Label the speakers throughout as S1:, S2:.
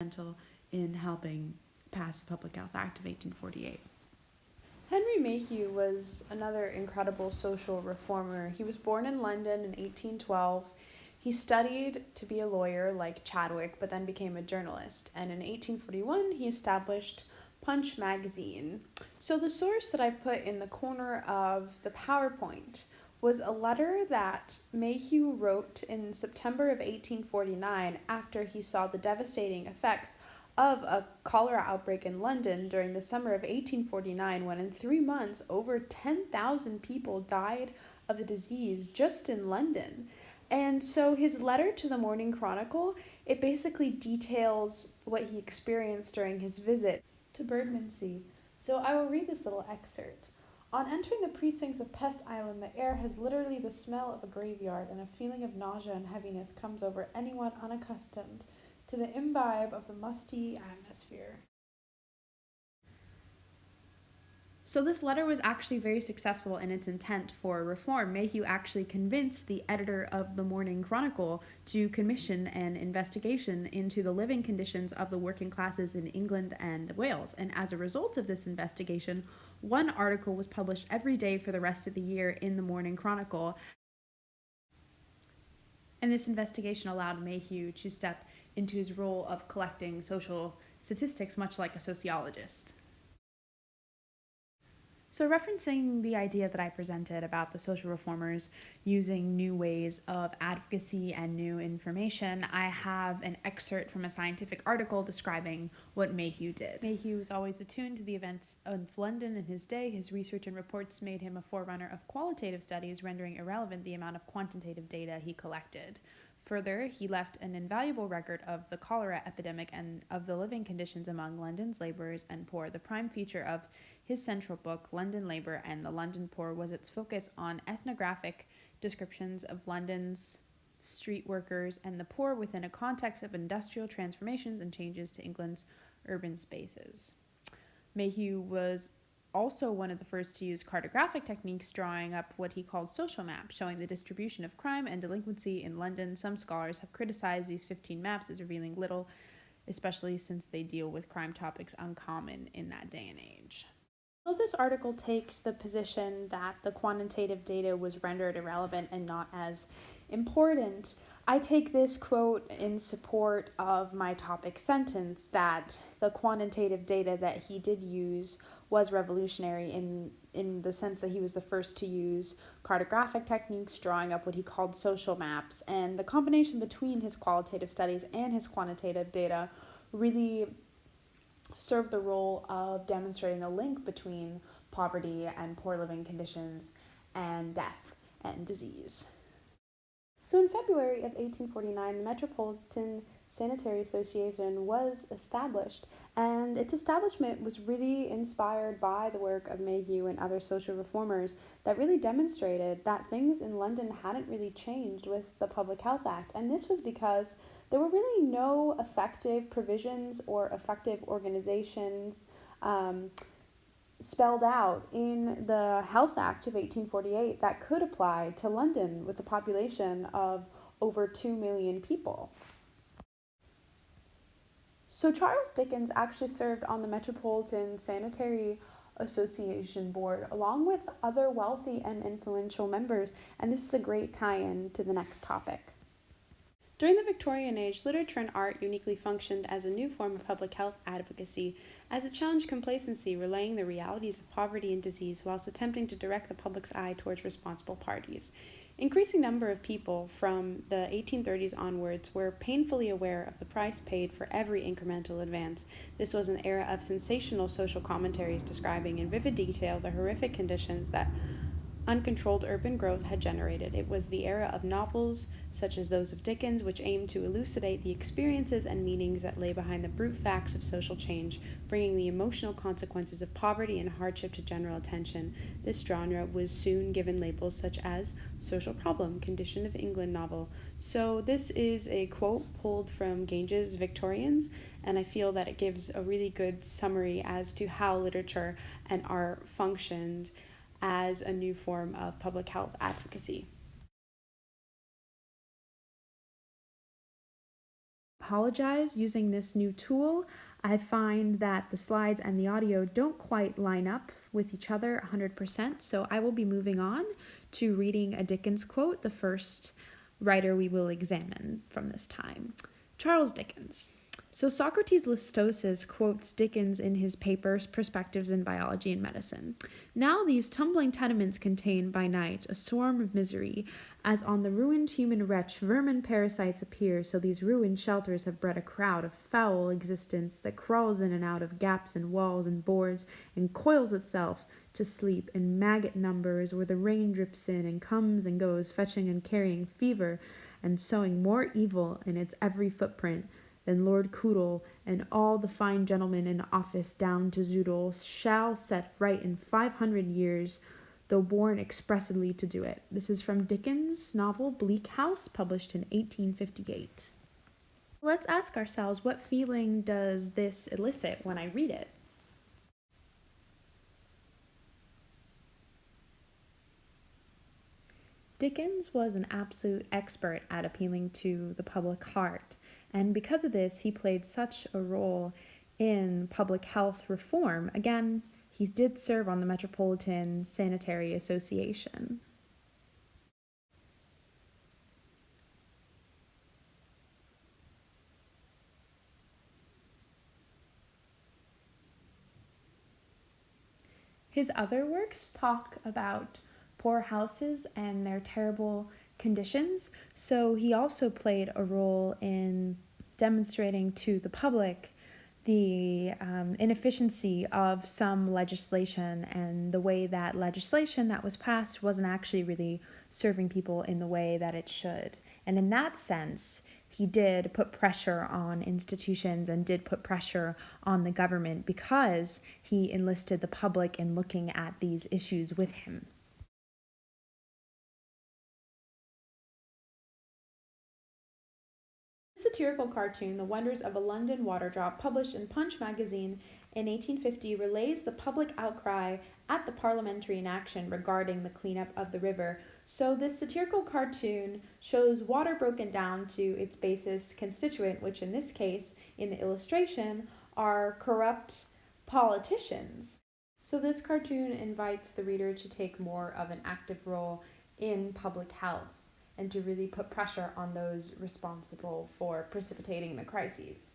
S1: in helping pass the Public Health Act of 1848.
S2: Henry Mayhew was another incredible social reformer. He was born in London in 1812. He studied to be a lawyer like Chadwick, but then became a journalist. And in 1841, he established Punch magazine. So the source that I've put in the corner of the PowerPoint was a letter that Mayhew wrote in September of 1849 after he saw the devastating effects of a cholera outbreak in London during the summer of 1849, when in 3 months over 10,000 people died of the disease just in London. And so his letter to the Morning Chronicle, it basically details what he experienced during his visit to Bermondsey. So I will read this little excerpt. On entering the precincts of Pest Island, the air has literally the smell of a graveyard, and a feeling of nausea and heaviness comes over anyone unaccustomed to the imbibe of the musty atmosphere.
S1: So this letter was actually very successful in its intent for reform. Mayhew actually convinced the editor of the Morning Chronicle to commission an investigation into the living conditions of the working classes in England and Wales. And as a result of this investigation, one article was published every day for the rest of the year in the Morning Chronicle. And this investigation allowed Mayhew to step into his role of collecting social statistics, much like a sociologist. So referencing the idea that I presented about the social reformers using new ways of advocacy and new information, I have an excerpt from a scientific article describing what Mayhew did. Mayhew was always attuned to the events of London in his day. His research and reports made him a forerunner of qualitative studies, rendering irrelevant the amount of quantitative data he collected. Further, he left an invaluable record of the cholera epidemic and of the living conditions among London's laborers and poor. The prime feature of his central book, London Labour and the London Poor, was its focus on ethnographic descriptions of London's street workers and the poor within a context of industrial transformations and changes to England's urban spaces. Mayhew was also one of the first to use cartographic techniques, drawing up what he called social maps, showing the distribution of crime and delinquency in London. Some scholars have criticized these 15 maps as revealing little, especially since they deal with crime topics uncommon in that day and age.
S2: Well, this article takes the position that the quantitative data was rendered irrelevant and not as important. I take this quote in support of my topic sentence that the quantitative data that he did use was revolutionary in the sense that he was the first to use cartographic techniques, drawing up what he called social maps, and the combination between his qualitative studies and his quantitative data really served the role of demonstrating the link between poverty and poor living conditions and death and disease. So in February of 1849, the Metropolitan Sanitary Association was established, and its establishment was really inspired by the work of Mayhew and other social reformers that really demonstrated that things in London hadn't really changed with the Public Health Act. And this was because there were really no effective provisions or effective organizations spelled out in the Health Act of 1848 that could apply to London with a population of over 2 million people. So Charles Dickens actually served on the Metropolitan Sanitary Association board along with other wealthy and influential members, and this is a great tie-in to the next topic. During the Victorian age, literature and art uniquely functioned as a new form of public health advocacy, as it challenged complacency, relaying the realities of poverty and disease whilst attempting to direct the public's eye towards responsible parties. Increasing number of people from the 1830s onwards were painfully aware of the price paid for every incremental advance. This was an era of sensational social commentaries describing in vivid detail the horrific conditions that uncontrolled urban growth had generated. It was the era of novels such as those of Dickens, which aimed to elucidate the experiences and meanings that lay behind the brute facts of social change, bringing the emotional consequences of poverty and hardship to general attention. This genre was soon given labels such as social problem, condition of England novel. So this is a quote pulled from Gange's Victorians, and I feel that it gives a really good summary as to how literature and art functioned as a new form of public health advocacy.
S1: apologize. Using this new tool, I find that the slides and the audio don't quite line up with each other 100%, so I will be moving on to reading a Dickens quote, the first writer we will examine from this time. Charles Dickens. So Socrates Listosis quotes Dickens in his papers Perspectives in Biology and Medicine. Now these tumbling tenements contain by night a swarm of misery, as on the ruined human wretch vermin parasites appear, so these ruined shelters have bred a crowd of foul existence that crawls in and out of gaps in walls and boards, and coils itself to sleep in maggot numbers where the rain drips in and comes and goes, fetching and carrying fever, and sowing more evil in its every footprint than Lord Coodle and all the fine gentlemen in office down to Zoodle shall set right in 500 years, though born expressly to do it. This is from Dickens' novel Bleak House, published in 1858. Let's ask ourselves, what feeling does this elicit when I read it? Dickens was an absolute expert at appealing to the public heart, and because of this, he played such a role in public health reform. Again, he did serve on the Metropolitan Sanitary Association. His other works talk about poor houses and their terrible conditions, so he also played a role in demonstrating to the public the inefficiency of some legislation and the way that legislation that was passed wasn't actually really serving people in the way that it should. And in that sense, he did put pressure on institutions and did put pressure on the government because he enlisted the public in looking at these issues with him. Satirical cartoon, The Wonders of a London Water Drop, published in Punch magazine in 1850, relays the public outcry at the parliamentary inaction regarding the cleanup of the river. So this satirical cartoon shows water broken down to its basest constituent, which in this case, in the illustration, are corrupt politicians. So this cartoon invites the reader to take more of an active role in public health and to really put pressure on those responsible for precipitating the crises.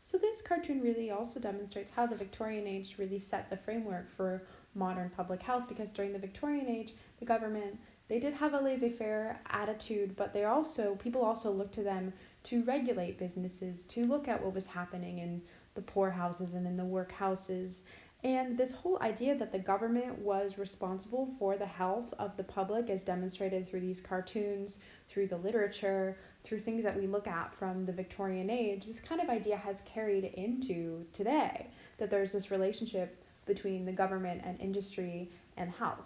S1: So this cartoon really also demonstrates how the Victorian age really set the framework for modern public health, because during the Victorian age, the government, they did have a laissez-faire attitude, but people also looked to them to regulate businesses, to look at what was happening in the poorhouses and in the workhouses. And this whole idea that the government was responsible for the health of the public, as demonstrated through these cartoons, through the literature, through things that we look at from the Victorian age, this kind of idea has carried into today, that there's this relationship between the government and industry and health.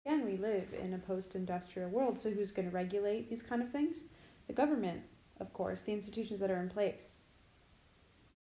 S1: Again, we live in a post-industrial world, so who's going to regulate these kind of things? The government, of course, the institutions that are in place.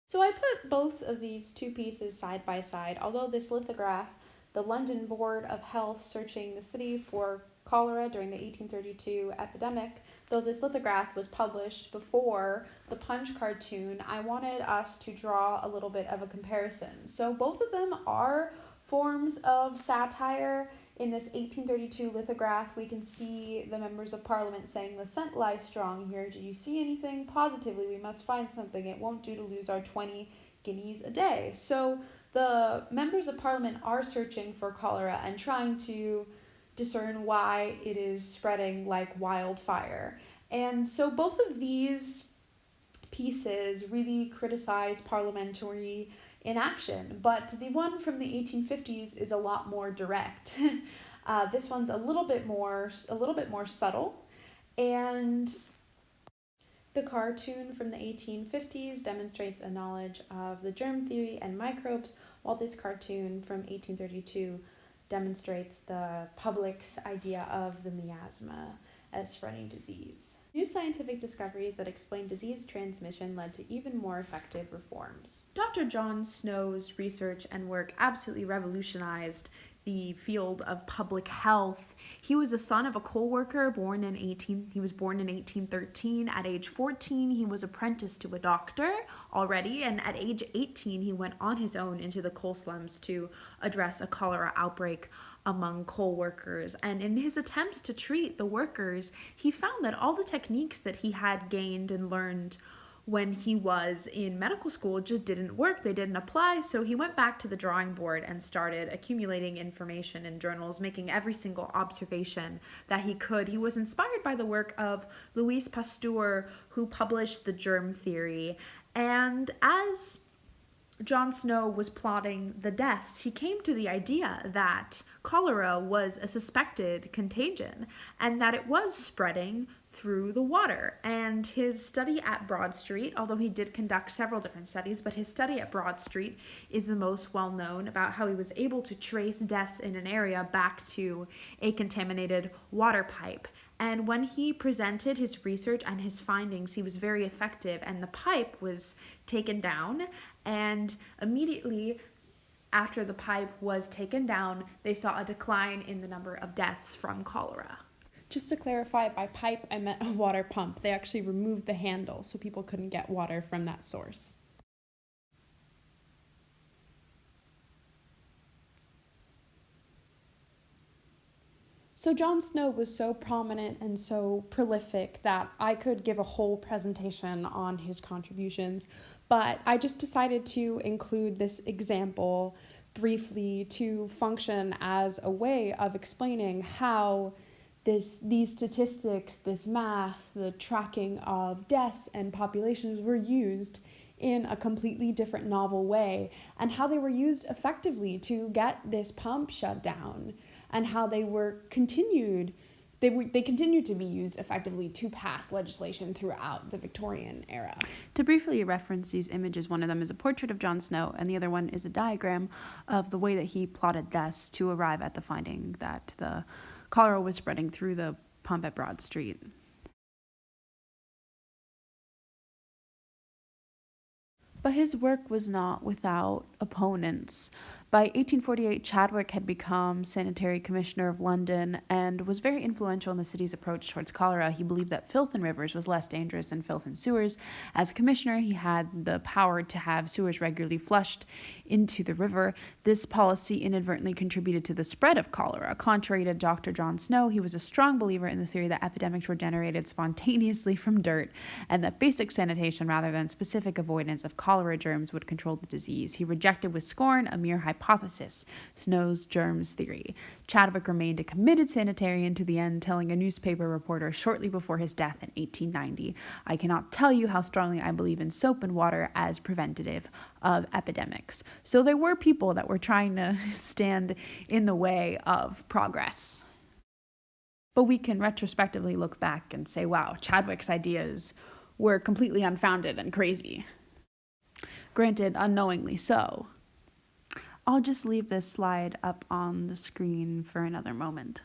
S1: So I put both of these two pieces side by side, although this lithograph, the London Board of Health searching the city for cholera during the 1832 epidemic, though this lithograph was published before the Punch cartoon, I wanted us to draw a little bit of a comparison. So both of them are forms of satire. In this 1832 lithograph, we can see the members of Parliament saying, "The scent lies strong here. Did you see anything? Positively, we must find something. It won't do to lose our 20 guineas a day." So the members of Parliament are searching for cholera and trying to discern why it is spreading like wildfire. And so both of these pieces really criticize parliamentary inaction, but the one from the 1850s is a lot more direct. This one's a little bit more subtle, and the cartoon from the 1850s demonstrates a knowledge of the germ theory and microbes, while this cartoon from 1832 demonstrates the public's idea of the miasma as spreading disease. New scientific discoveries that explain disease transmission led to even more effective reforms. Dr. John Snow's research and work absolutely revolutionized the field of public health. He was a son of a coal worker he was born in 1813. At age 14, he was apprenticed to a doctor already, and at age 18, he went on his own into the coal slums to address a cholera outbreak among coal workers. And in his attempts to treat the workers, he found that all the techniques that he had gained and learned when he was in medical school just didn't work. They didn't apply. So he went back to the drawing board and started accumulating information in journals, making every single observation that he could. He was inspired by the work of Louis Pasteur, who published the germ theory. And as John Snow was plotting the deaths, he came to the idea that cholera was a suspected contagion and that it was spreading through the water. And his study at Broad Street, although he did conduct several different studies, but his study at Broad Street is the most well known about how he was able to trace deaths in an area back to a contaminated water pipe. And when he presented his research and his findings, he was very effective, and the pipe was taken down. And immediately after the pipe was taken down, they saw a decline in the number of deaths from cholera.
S2: Just to clarify, by pipe, I meant a water pump. They actually removed the handle so people couldn't get water from that source. So John Snow was so prominent and so prolific that I could give a whole presentation on his contributions, but I just decided to include this example briefly to function as a way of explaining how these statistics, this math, the tracking of deaths and populations were used in a completely different, novel way, and how they were used effectively to get this pump shut down, and how they continued to be used effectively to pass legislation throughout the Victorian era.
S1: To briefly reference these images, one of them is a portrait of John Snow, and the other one is a diagram of the way that he plotted deaths to arrive at the finding that the cholera was spreading through the pump at Broad Street. But his work was not without opponents. By 1848, Chadwick had become sanitary commissioner of London and was very influential in the city's approach towards cholera. He believed that filth in rivers was less dangerous than filth in sewers. As commissioner, he had the power to have sewers regularly flushed into the river. This policy inadvertently contributed to the spread of cholera. Contrary to Dr. John Snow, he was a strong believer in the theory that epidemics were generated spontaneously from dirt and that basic sanitation rather than specific avoidance of cholera germs would control the disease. He rejected with scorn a mere hypothesis, Snow's germs theory. Chadwick remained a committed sanitarian to the end, telling a newspaper reporter shortly before his death in 1890, "I cannot tell you how strongly I believe in soap and water as preventative of epidemics." So there were people that were trying to stand in the way of progress. But we can retrospectively look back and say, wow, Chadwick's ideas were completely unfounded and crazy. Granted, unknowingly so. I'll just leave this slide up on the screen for another moment.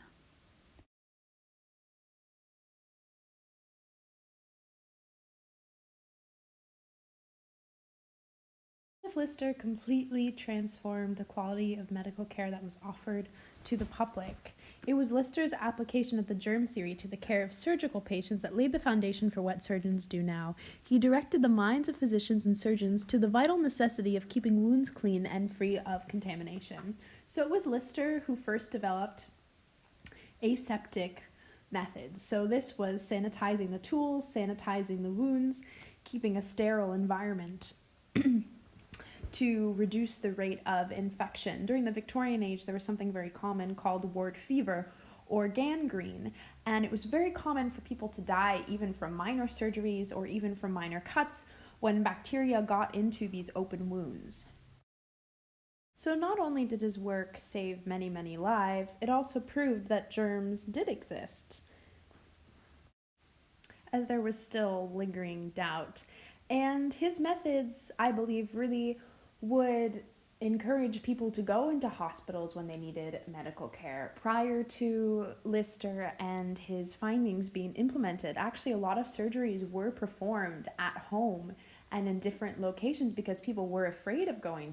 S1: Lister completely transformed the quality of medical care that was offered to the public. It was Lister's application of the germ theory to the care of surgical patients that laid the foundation for what surgeons do now. He directed the minds of physicians and surgeons to the vital necessity of keeping wounds clean and free of contamination. So it was Lister who first developed aseptic methods. So this was sanitizing the tools, sanitizing the wounds, keeping a sterile environment to reduce the rate of infection. During the Victorian age, there was something very common called wart fever or gangrene, and it was very common for people to die even from minor surgeries or even from minor cuts when bacteria got into these open wounds. So not only did his work save many, many lives, it also proved that germs did exist, as there was still lingering doubt. And his methods, I believe, really would encourage people to go into hospitals when they needed medical care. Prior to Lister and his findings being implemented, actually a lot of surgeries were performed at home and in different locations because people were afraid of going